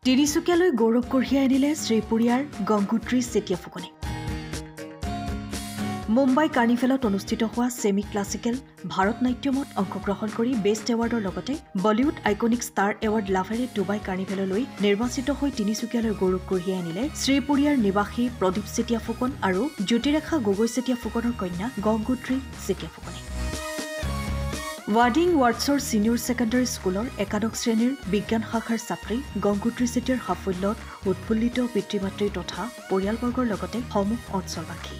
তিনিচুকীয়ালৈ গৌৰৱ কঢ়িয়াই আনিলে শ্ৰীপুৰীয়াৰ গংগোত্ৰী চেতিয়া ফুকনে। মুম্বাই কাৰ্নিভেলত অনুষ্ঠিত হোৱা ছেমি ক্লাছিকেল ভাৰত নাট্যমত অংশগ্ৰহণ কৰি বেষ্ট এৱাৰ্ডৰ লগতে বলিউড আইকনিক ষ্টাৰ এৱাৰ্ড লাভেৰে ডুবাই কাৰ্নিভেললৈ নিৰ্বাচিত হৈ তিনিচুকীয়ালৈ গৌৰৱ কঢ়িয়াই আনিলে শ্ৰীপুৰীয়াৰ নিবাসী প্ৰদীপ চেতিয়া ফুকন আৰু জ্যোতিৰেখা গগৈ চেতিয়া ফুকনৰ কন্যা গংগোত্ৰী চেতিয়া ফুকনে। ৱাডিং ৱাৰ্ডছৰ ছিনিয়ৰ ছেকেণ্ডাৰী স্কুলৰ একাদশ শ্ৰেণীৰ বিজ্ঞান শাখাৰ ছাত্ৰী গংগোত্ৰী চেতিয়াৰ সাফল্যত উৎফুল্লিত পিতৃ মাতৃ তথা পৰিয়ালবৰ্গৰ লগতে সমূহ অঞ্চলবাসী।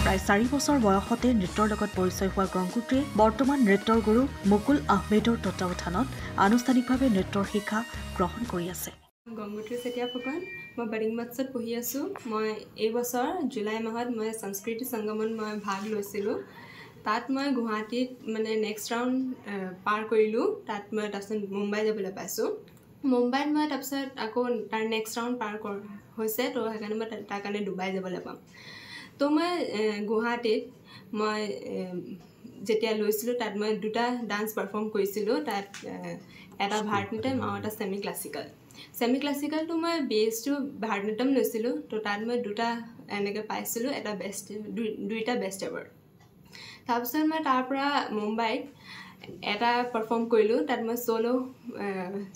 প্ৰায় 4 বছৰ বয়সতে নৃত্যৰ লগত পৰিচয় হোৱা গংগোত্ৰীয়ে বৰ্তমান নৃত্যৰ গুৰু মুকুল আহমেদৰ তত্বাৱধানত আনুষ্ঠানিকভাৱে নৃত্যৰ শিক্ষা গ্ৰহণ কৰি আছে। গংগোত্ৰী চেতিয়া ফুকন, মই বাডিং ৱাৰ্ডছত পঢ়ি আছোঁ। মই এই বছৰ জুলাই মাহত মই সংস্কৃতি সংগমত মই ভাগ লৈছিলোঁ। তাত মই গুৱাহাটীত মানে নেক্সট ৰাউণ্ড পাৰ কৰিলোঁ। তাত মই তাৰপিছত মুম্বাই যাবলৈ পাইছোঁ। মুম্বাইত মই তাৰপিছত আকৌ তাৰ নেক্সট ৰাউণ্ড পাৰ হৈছে, তো সেইকাৰণে মই তাৰ কাৰণে ডুবাই যাবলৈ পাম। তো মই গুৱাহাটীত মই যেতিয়া লৈছিলোঁ তাত মই 2টা ডান্স পাৰফৰ্ম কৰিছিলোঁ। তাত এটা ভাৰতনাট্যম আৰু এটা ছেমি ক্লাছিকেল। ছেমি ক্লাছিকেলটো মই বেছটো ভাৰতনাট্যম লৈছিলোঁ। তো তাত মই 2টা এনেকৈ পাইছিলোঁ, এটা বেষ্ট 2টা বেষ্ট এৱাৰ্ড। তাৰপিছত মই তাৰ পৰা মুম্বাইত এটা পাৰফৰ্ম কৰিলোঁ। তাত মই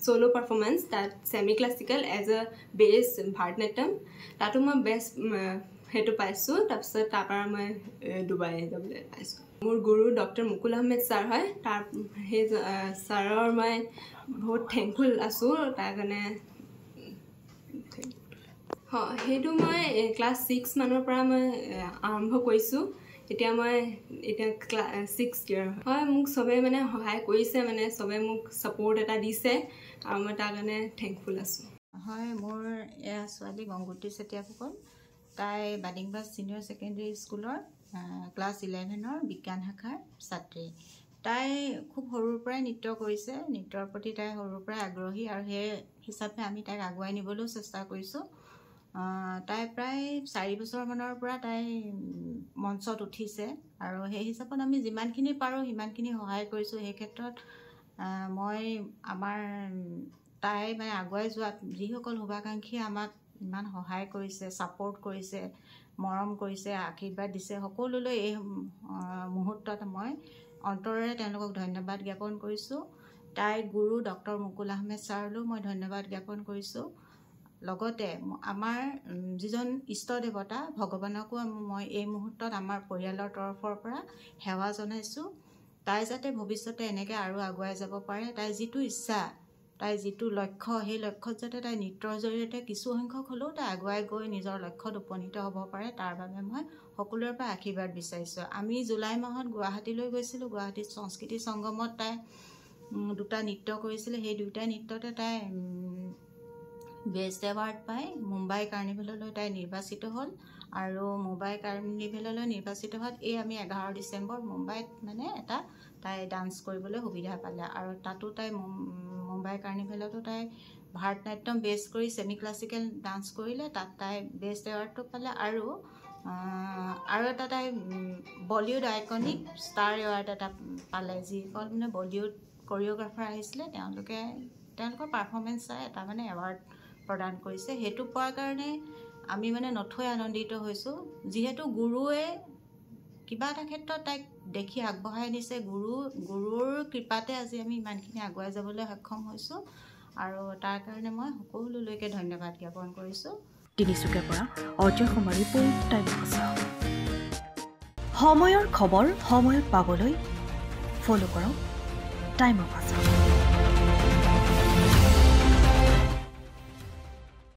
চ'ল' পাৰফৰ্মেঞ্চ, তাত ছেমি ক্লাছিকেল এজ এ বেছ ভাৰতনাট্যম, তাতো মই বেষ্ট সেইটো পাইছোঁ। তাৰপিছত তাৰপৰা মই ডুবাই যাবলৈ পাইছোঁ। মোৰ গুৰু ডক্টৰ মুকুল আহমেদ ছাৰ হয়। সেই ছাৰৰ মই বহুত থেংকফুল আছোঁ তাৰ কাৰণে। সেইটো মই ক্লাছ 6 মানৰ পৰা মই আৰম্ভ কৰিছোঁ। এতিয়া ক্লাছ 6 ইয়াৰ হয়। মোক চবে মানে সহায় কৰিছে, মানে চবে মোক ছাপোৰ্ট এটা দিছে আৰু মই তাৰ কাৰণে থেংকফুল আছোঁ। হয়, মোৰ এয়া ছোৱালী গংগোত্ৰী চেতিয়া ফুকন। তাই বাডিং ৱাৰ্ড ছিনিয়ৰ ছেকেণ্ডেৰী স্কুলৰ ক্লাছ 11ৰ বিজ্ঞান শাখাৰ ছাত্ৰী। তাই খুব সৰুৰ পৰাই নৃত্য কৰিছে। নৃত্যৰ প্ৰতি তাই সৰুৰ পৰাই আগ্ৰহী আৰু সেই হিচাপে আমি তাইক আগুৱাই নিবলৈও চেষ্টা কৰিছোঁ। তাই প্ৰায় 4 বছৰমানৰ পৰা তাই মঞ্চত উঠিছে আৰু সেই হিচাপত আমি যিমানখিনি পাৰোঁ সিমানখিনি সহায় কৰিছোঁ। সেই ক্ষেত্ৰত মই তাই মানে আগুৱাই যোৱাত যিসকল শুভাকাংক্ষীয়ে আমাক ইমান সহায় কৰিছে, ছাপোৰ্ট কৰিছে, মৰম কৰিছে, আশীৰ্বাদ দিছে, সকলোলৈ এই মুহূৰ্তত মই অন্তৰেৰে তেওঁলোকক ধন্যবাদ জ্ঞাপন কৰিছোঁ। তাইৰ গুৰু ডক্টৰ মুকুল আহমেদ ছাৰলৈও মই ধন্যবাদ জ্ঞাপন কৰিছোঁ। লগতে আমাৰ যিজন ইষ্ট দেৱতা ভগৱানকো মই এই মুহূৰ্তত আমাৰ পৰিয়ালৰ তৰফৰ পৰা সেৱা জনাইছোঁ। তাই যাতে ভৱিষ্যতে এনেকৈ আৰু আগুৱাই যাব পাৰে। তাইৰ যিটো ইচ্ছা, তাইৰ যিটো লক্ষ্য, সেই লক্ষ্যত যাতে তাই নৃত্যৰ জৰিয়তে কিছু সংখ্যক হ'লেও তাই আগুৱাই গৈ নিজৰ লক্ষ্যত উপনীত হ'ব পাৰে, তাৰ বাবে মই সকলোৰে পৰা আশীৰ্বাদ বিচাৰিছোঁ। আমি জুলাই মাহত গুৱাহাটীলৈ গৈছিলোঁ। গুৱাহাটীত সংস্কৃতি সংগমত তাই 2টা নৃত্য কৰিছিলে। সেই 2টা নৃত্যতে তাই বেষ্ট এৱাৰ্ড পাই মুম্বাই কাৰ্নিভেললৈ তাই নিৰ্বাচিত হ'ল আৰু মুম্বাই কাৰ্নিভেললৈ নিৰ্বাচিত হোৱাত আমি 11 ডিচেম্বৰ মুম্বাইত মানে এটা তাই ডান্স কৰিবলৈ সুবিধা পালে আৰু তাতো তাই মুম্বাই কাৰ্নিভেলতো তাই ভাৰতনাট্যম বেছ কৰি ছেমি ক্লাছিকেল ডান্স কৰিলে। তাত তাই বেষ্ট এৱাৰ্ডটো পালে আৰু এটা তাই বলিউড আইকনিক ষ্টাৰ এৱাৰ্ড এটা পালে। যিসকল মানে বলিউড কৰিঅ'গ্ৰাফাৰ আহিছিলে তেওঁলোকৰ পাৰফৰ্মেঞ্চ চাই এটা মানে এৱাৰ্ড প্ৰদান কৰিছে। সেইটো পোৱাৰ কাৰণে আমি মানে নথৈ আনন্দিত হৈছোঁ। যিহেতু গুৰুৱে কিবা এটা ক্ষেত্ৰত তাইক দেখি আগবঢ়াই নিছে, গুৰুৰ কৃপাতে আজি আমি ইমানখিনি আগুৱাই যাবলৈ সক্ষম হৈছোঁ আৰু তাৰ কাৰণে মই সকলোলৈকে ধন্যবাদ জ্ঞাপন কৰিছোঁ। তিনিচুকীয়াৰ পৰা Ajay Kumar report, time of Assam. সময়ৰ খবৰ সময়ত পাবলৈ ফ'ল' কৰক টাইম অফ আছাম।